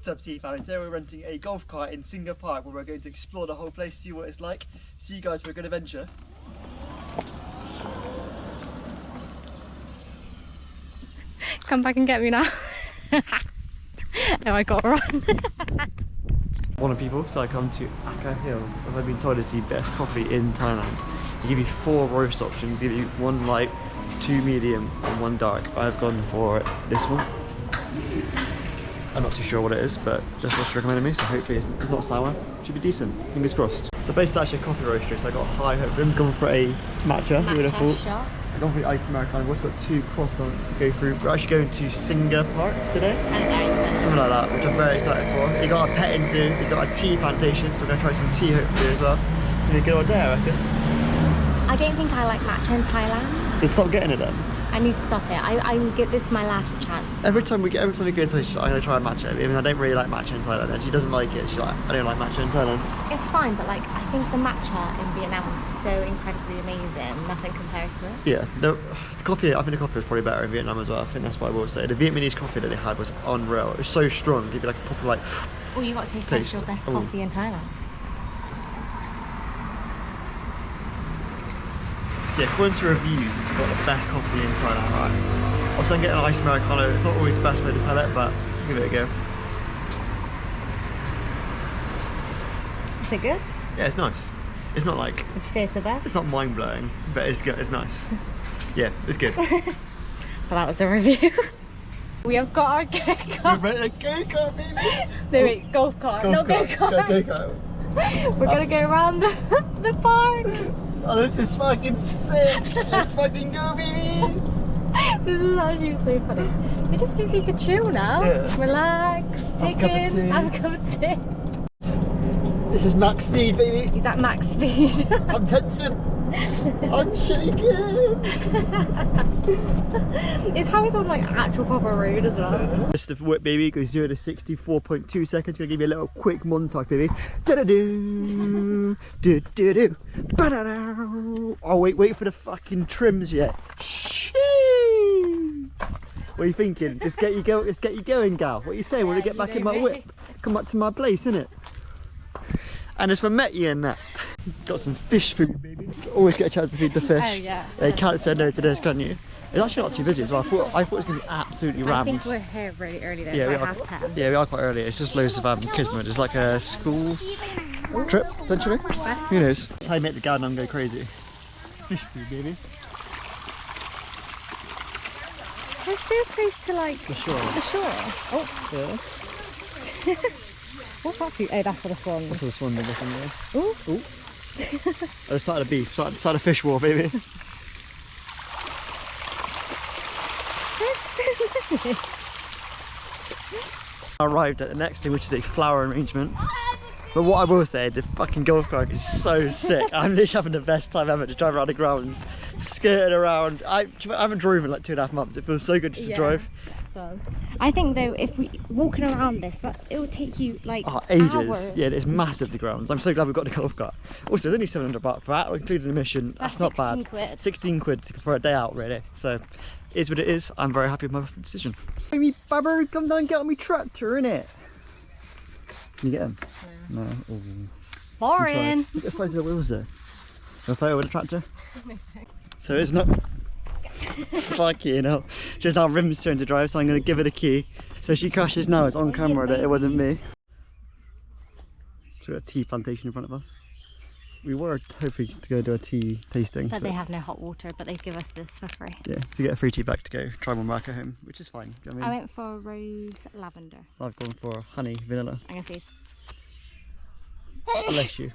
What's up, Sea Family? Today we're renting a golf cart in Singha Park where we're going to explore the whole place, see what it's like. See you guys for a good adventure. Come back and get me now. Oh, I got run. Morning people, so I come to Aka Hill, as I've been told is the best coffee in Thailand. They give you 4 roast options, they give you 1 light, 2 medium and 1 dark. I've gone for this one. I'm not too sure what it is, but that's what's recommended me, so hopefully it's not sour. Should be decent, fingers crossed. So basically it's actually a coffee roaster, so I got high hope. I'm going for a matcha, who would have thought. Shot. I've gone for the iced Americano. We've also got 2 croissants to go through. We're actually going to Singha Park today. Something like that, which I'm very excited for. You got a pet into, you got a tea plantation, so we're going to try some tea hopefully as well. It's going to be a good old day, I reckon. I don't think I like matcha in Thailand. Then stop getting it then. I need to stop it. I'm get this my last chance. Every time we go to Thailand, she's like, I'm going to try a matcha. Even I don't really like matcha in Thailand, and she doesn't like it. She's like, I don't like matcha in Thailand. It's fine, but like I think the matcha in Vietnam was so incredibly amazing. Nothing compares to it. Yeah, the coffee. I think the coffee was probably better in Vietnam as well. I think that's what I will say. The Vietnamese coffee that they had was unreal. It was so strong. It'd be like a proper like. Oh, you got to taste your best coffee in Thailand. So yeah, according to reviews, this has got the best coffee in Thailand, right? Also, I'm getting an iced Americano. It's not always the best way to tell it, but give it a go. Is it good? Yeah, it's nice. It's not like. Would you say it's the best? It's not mind blowing, but it's good. It's nice. Yeah, it's good. Well, that was a review. We have got our go-kart. We're ready to go-kart, baby. No, wait, golf cart. Not go-kart. Go-kart. We're gonna go around the park. Oh, this is fucking sick. Let's fucking go, baby. This is actually so funny. It just means you can chill now. Yeah. Relax, take in, have a cup of tea. This is max speed, baby. He's at max speed. I'm tensing. I'm shaking. It's how it's on like actual proper road as well. Just the whip, baby, goes 0 to 64.2 seconds. Gonna give you a little quick montage, baby. Da-da-doo, do-do-do, ba-da-da. Oh, wait for the fucking trims yet. Sheesh. What are you thinking? Let's get you going, gal. What are you saying? Want to get back in my whip? Come back to my place, innit? And it's for Metty and that. Got some fish food, baby. Always get a chance to feed the fish. Oh yeah. You can't say no to this, can you? It's actually not too busy as well. I thought it was going to be absolutely rammed. I think we're here really early though. Yeah, it's like half 10. Yeah, we are quite early. It's just loads of kids mode. It's like a school trip, essentially. Who knows? That's how you make the garden go crazy. Fish food, baby. We're so close to like The shore. the shore. Oh. Yeah. What's that for you? Oh, that's for the swans. That's what the swan did, isn't it? Ooh. Ooh. I just started a beef, started a fish war, baby. There's so many. I arrived at the next thing, which is a flower arrangement. But what I will say, the fucking golf cart is so sick. I'm literally having the best time ever to drive around the grounds, skirting around. I haven't driven in like 2.5 months. It feels so good just to drive. I think though, if we walking around this, it will take you like ages. hours. Yeah, it's massive, the grounds. I'm so glad we've got the golf cart. Also, there's only 700 baht for that, including admission. That's not bad. 16 quid. 16 quid for a day out, really. So, it is what it is. I'm very happy with my decision. Baby Fabber, come down and get on me tractor, innit? Can you get him? No. Oh. Boring. Look at the size of the wheels there. Can I play with the tractor? So it's not. Fucking hell. She's now Rim's turn to drive, so I'm going to give her the key. So if she crashes now, it's on camera that it wasn't me. So we've got a tea plantation in front of us. We were hoping to go do a tea tasting. But they have no hot water, but they give us this for free. Yeah, to get a free tea bag to go try one back at home, which is fine. You know what I mean? I went for rose lavender. I've gone for honey vanilla. I'm going to sneeze. Bless you.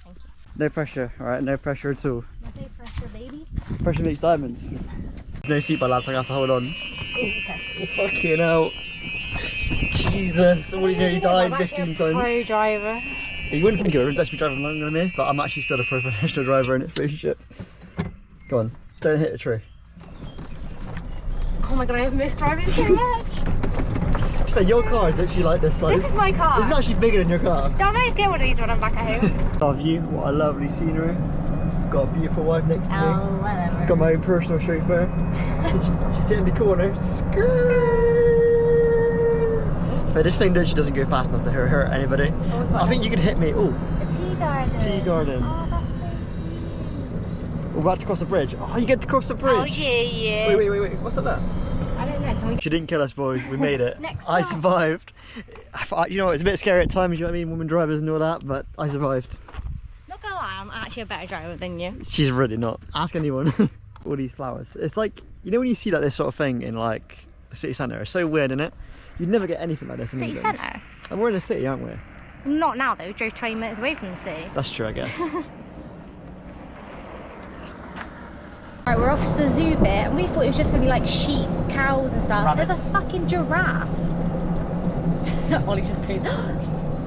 Thank you. No pressure, alright? No pressure at all. No pressure, baby. Pressure makes diamonds. No seatbelt, lads, I have to hold on. Oh, okay. Fucking hell. Jesus, already nearly died 15 times. Pro driver. Yeah, you wouldn't think you would actually be driving longer than me, but I'm actually still a professional driver in this relationship. Go on, don't hit a tree. Oh my god, I have missed driving so much. So your car is literally like this size. This is my car. This is actually bigger than your car. So I might just get one of these when I'm back at home. Our view, what a lovely scenery. Got a beautiful wife next to me. Oh, whatever. Got my own personal chauffeur. She's sitting in the corner. Skirt. But this thing literally doesn't go fast enough to hurt anybody. Oh, I think you could hit me. Oh, the tea garden. tea garden. Oh, that's so cute. We're about to cross the bridge. Oh, you get to cross the bridge. Oh, yeah. Wait. What's up there? I don't know. Can we... She didn't kill us, boys. We made it. Next I time. survived. You know, it's a bit scary at times, you know what I mean? Women drivers and all that, but I survived. Not gonna lie, I'm actually a better driver than you. She's really not. Ask anyone. All these flowers. It's like, you know when you see like this sort of thing in like the city centre? It's so weird, isn't it? You'd never get anything like this in City England. centre? And we're in the city, aren't we? Not now though, we drove 20 minutes away from the city. That's true, I guess. Right, we're off to the zoo bit and we thought it was just gonna be like sheep, cows and stuff. Rabbits. There's a fucking giraffe. Ollie just pooed.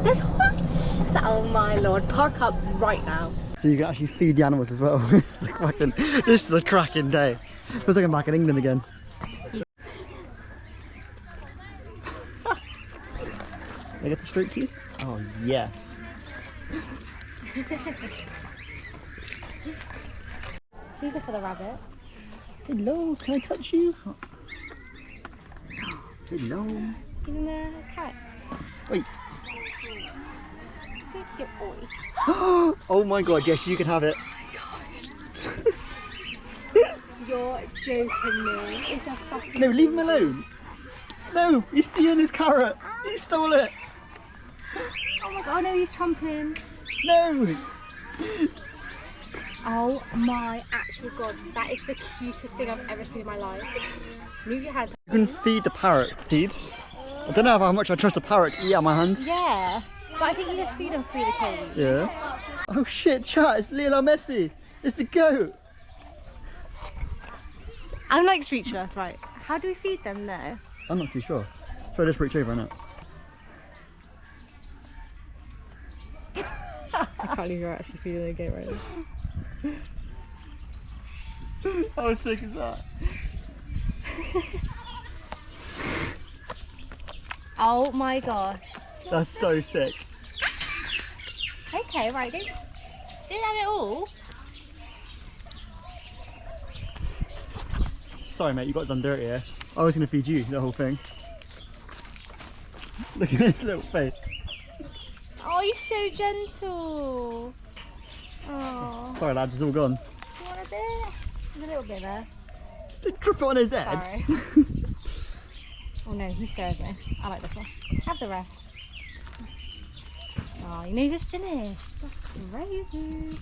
There's horses! Oh my lord, park up right now. So you can actually feed the animals as well. This is a cracking day. Feels like I'm back in England again. Can I get the street key? Oh yes. These are for the rabbit. Hello, can I touch you? Hello. Give him a carrot. Wait. Good boy. Oh my god, yes, you can have it. You're joking me. It's a fucking... No, leave him alone. No, he's stealing his carrot. He stole it. Oh my god, no, he's chomping. No. Oh my actual god, that is the cutest thing I've ever seen in my life. Move your hands. You can feed the parrot seeds. I don't know how much I trust a parrot to eat out of my hands. Yeah, but I think you just feed them through the cage. Yeah. Oh shit, chat, it's Lionel Messi. It's the goat. I'm like speechless, right? How do we feed them though? I'm not too sure. So let's reach over now. I can't believe you're actually feeding the goat right now. How sick is that? Oh my gosh. That's so sick. Okay, right, don't have it all. Sorry mate, you got done dirty here. I was going to feed you the whole thing. Look at his little face. Oh, he's so gentle. Oh. Sorry lads, it's all gone. You want a bit? There's a little bit there. Don't drop it on his head. Sorry. Oh no, he scares me. I like this one. Have the rest. Oh, your nose is finished. That's crazy.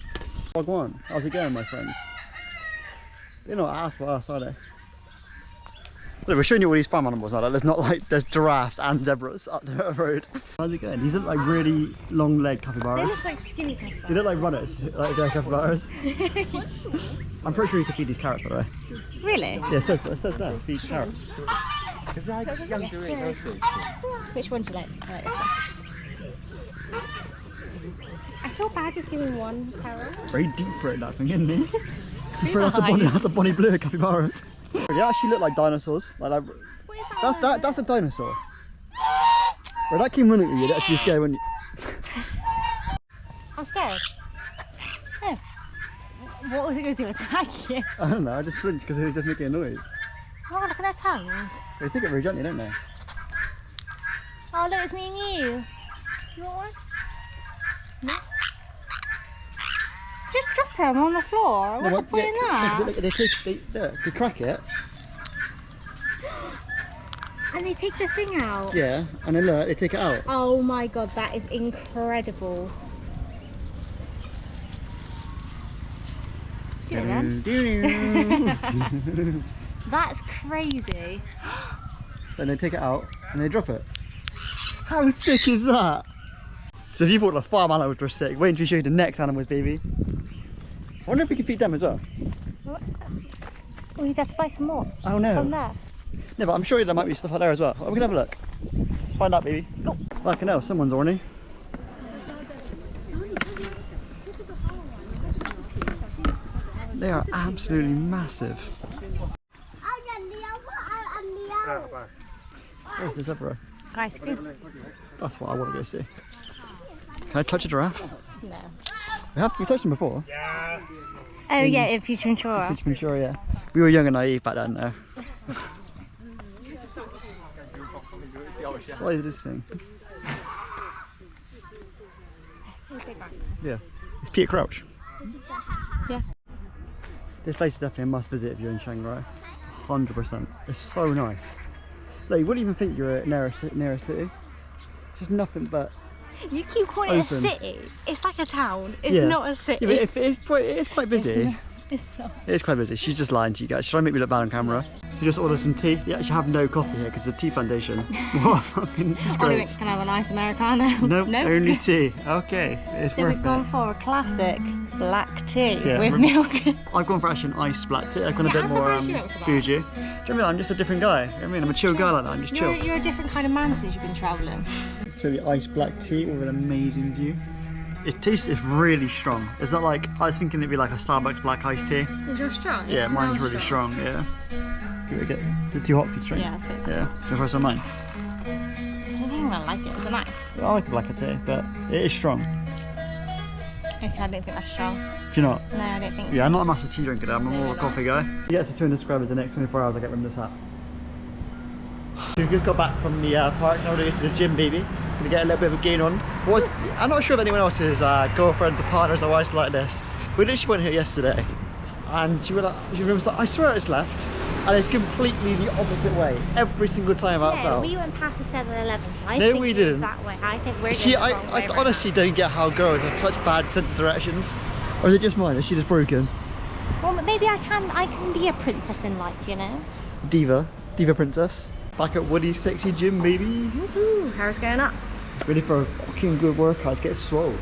Log one. How's it going, my friends? They're not asked for us, are they? Look, we're showing you all these farm animals now. Like, there's not like there's giraffes and zebras up the road. How's it going? These look like really long-legged capybaras. They look like skinny capybaras. They look like runners, like they're capybaras. I'm pretty sure you can feed these carrots, by the way. Really? Yeah, it says there, feed carrots. Which one do you like? I like this one. I feel bad just giving one carrot. Very deep throat that thing, isn't it? That's the Bonnie Blue capybaras. They actually look like dinosaurs. Like What is that? that's a dinosaur. Well, that came running at you, you'd actually be scared when you... I'm scared. Oh. What was it going to do? Attack you? I don't know, I just flinched because it was just making a noise. Oh, look at their tongues. They take it very gently, don't they? Oh, look, it's me and you. You want one? No? Just drop them on the floor. What's the point in that? They crack it. And they take the thing out. Yeah, and then look, they take it out. Oh my god, that is incredible. Do it then. That's crazy. Then they take it out and they drop it. How sick is that? So if you thought the farm animals were sick, wait until we show you the next animals, baby. I wonder if we can feed them as well. Oh, you'd have to buy some more. Oh no. From there. No, but I'm sure there might be stuff out there as well. We can have a look. Let's find out, baby. Go. Fucking hell, someone's horny. They are absolutely massive. Where's the zebra? Ice cream. That's what I want to go see. Can I touch a giraffe? No. We touched them before. Oh yeah, in Future Ventura. Future Ventura, yeah. We were young and naive back then though. size of this thing? Yeah. It's Peter Crouch. Yeah. This place is definitely a must visit if you're in Chiang Rai. 100%. It's so nice. Like, you wouldn't even think you're near a city. It's just nothing but You keep calling it a open. city. It's like a town. It's Yeah. not a city. Yeah, but it is quite busy. It's not. It is quite busy. She's just lying to you guys. She's trying to make me look bad on camera. She just ordered some tea. You actually have no coffee here because the tea plantation. What a fucking Oliver, disgrace. can I have a nice Americano? Nope, No. only tea. Okay, it's So worth we've gone it. for a classic black tea Yeah, with remember- milk. I've gone for actually an iced black tea. I've gone a Yeah, bit I'm more surprised you went for that. bougie. Do you know what I mean? I'm just a different guy. You know what I mean? I'm a chill guy like that. I'm just chill. You're a different kind of man since you've been travelling. So the iced black tea with an amazing view. It tastes really strong. Is that like, I was thinking it'd be like a Starbucks black iced tea. Is yours strong? Yeah, mine's really strong, yeah. Is it too hot for you to drink? Yeah, it's good. Yeah, go for some of mine. I don't think I like it. Is it nice? I like a black tea, but it is strong. I don't think that's strong. Do you not? No, I don't think so. Yeah, I'm not a massive tea drinker though, I'm more of a coffee guy. If you get to 200 subscribers in the next 24 hours, I get rid of this hat. We've just got back from the park, now we're going to go to the gym, baby. Gonna get a little bit of a gain on. I'm not sure if anyone else's girlfriends or partners or wives like this. We literally went here yesterday and she was like, I swear it's left. And it's completely the opposite way every single time I felt. we went past the 7-Eleven, so I No, think we it didn't. was that way. I think we're going See, the wrong I way around. honestly don't get how girls have such bad sense of directions. Or is it just mine? Is she just broken? Well, maybe I can be a princess in life, you know? Diva princess. Back at Woody's sexy gym, baby. Woohoo, hair's going up. Ready for a fucking good workout. Let's get swole.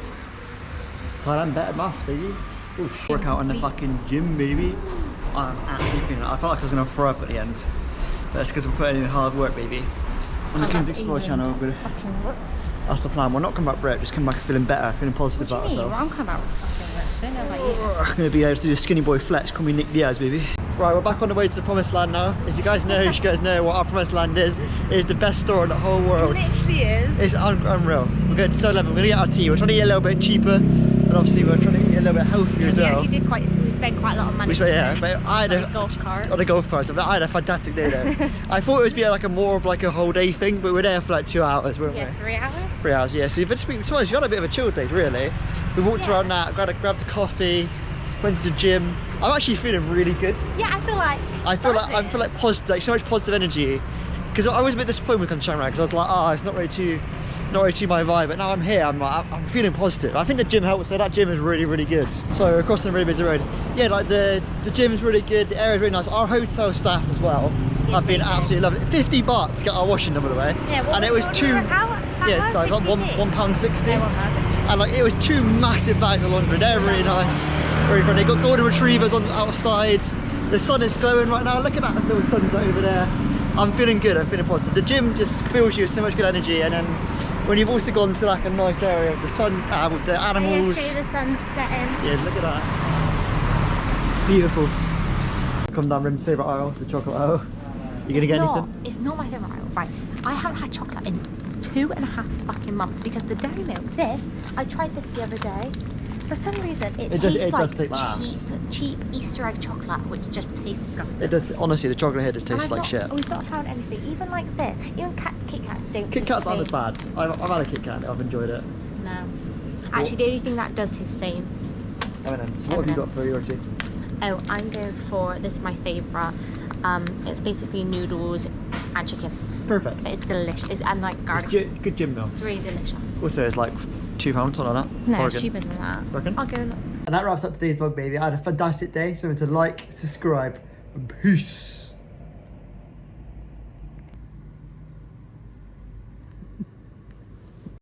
Thailand better mass, baby. Oof. Workout in the fucking gym, baby. I'm actually feeling it. I felt like I was gonna throw up at the end. But that's because we're putting in hard work, baby. On the Skins Explore channel, that's the plan. We're not coming back broke, just come back feeling better, feeling positive about ourselves. I'm coming out with fucking rich. I don't know about you. I'm gonna be able to do the skinny boy flex. Call me Nick Diaz, baby. Right, we're back on the way to the promised land now. If you guys know, what our promised land is. It is the best store in the whole world. It literally is. It's unreal. We're going to 7-Eleven. We're going to get our tea. We're trying to eat a little bit cheaper, and obviously we're trying to eat a little bit healthier as well. We spent quite a lot of money. Yeah, but I had on a golf cart. On a golf cart. So I had a fantastic day there. I thought it would be like more of like a whole day thing, but we're there for like 2 hours, weren't we? 3 hours. 3 hours, yeah. So you've to be honest, you had a bit of a chill day, really. We walked around that, grabbed a coffee, went to the gym. I'm actually feeling really good. Yeah, I feel like positive, like so much positive energy. Because I was a bit disappointed with Chiang Rai because I was like, oh, it's not really too my vibe. But now I'm here, I'm feeling positive. I think the gym helped. So that gym is really good. So we're crossing a really busy road. Yeah, like the gym is really good. The area is really nice. Our hotel staff as well have been absolutely lovely. 50 baht to get our washing done, by the way. Yeah, and it was two. Yeah, like £1.60. And like it was 2 massive bags of laundry. They're really nice, very friendly. Got golden retrievers on outside. The sun is glowing right now. Look at that little sunset over there. I'm feeling good. I'm feeling positive. The gym just fills you with so much good energy, and then when you've also gone to like a nice area with the sun, with the animals. show you the sun setting. Yeah, look at that. Beautiful. Come down Rim's favourite aisle, the chocolate aisle. You gonna get anything? It's not my favourite aisle, right? I haven't had chocolate in 2.5 fucking months because the dairy milk, I tried this the other day. For some reason, it tastes like cheap Easter egg chocolate, which just tastes disgusting. It does. Honestly, the chocolate here just tastes like shit. We've not found anything, even like this. Even Kit Kat don't Kit taste Kats the aren't as same. bad. I've had a Kit Kat. I've enjoyed it. No. Actually, the only thing that does taste the same. M&M's. What have you got for your tea? Oh, I'm going for, this is my favourite. It's basically noodles and chicken. Perfect. It's delicious. And like garlic. Good gym meal. It's really delicious. Also, it's like £2, something like that. No, Bargain. it's cheaper than that. Reckon? I'll go. And that wraps up today's vlog, baby. I had a fantastic day. So remember to like, subscribe, and peace.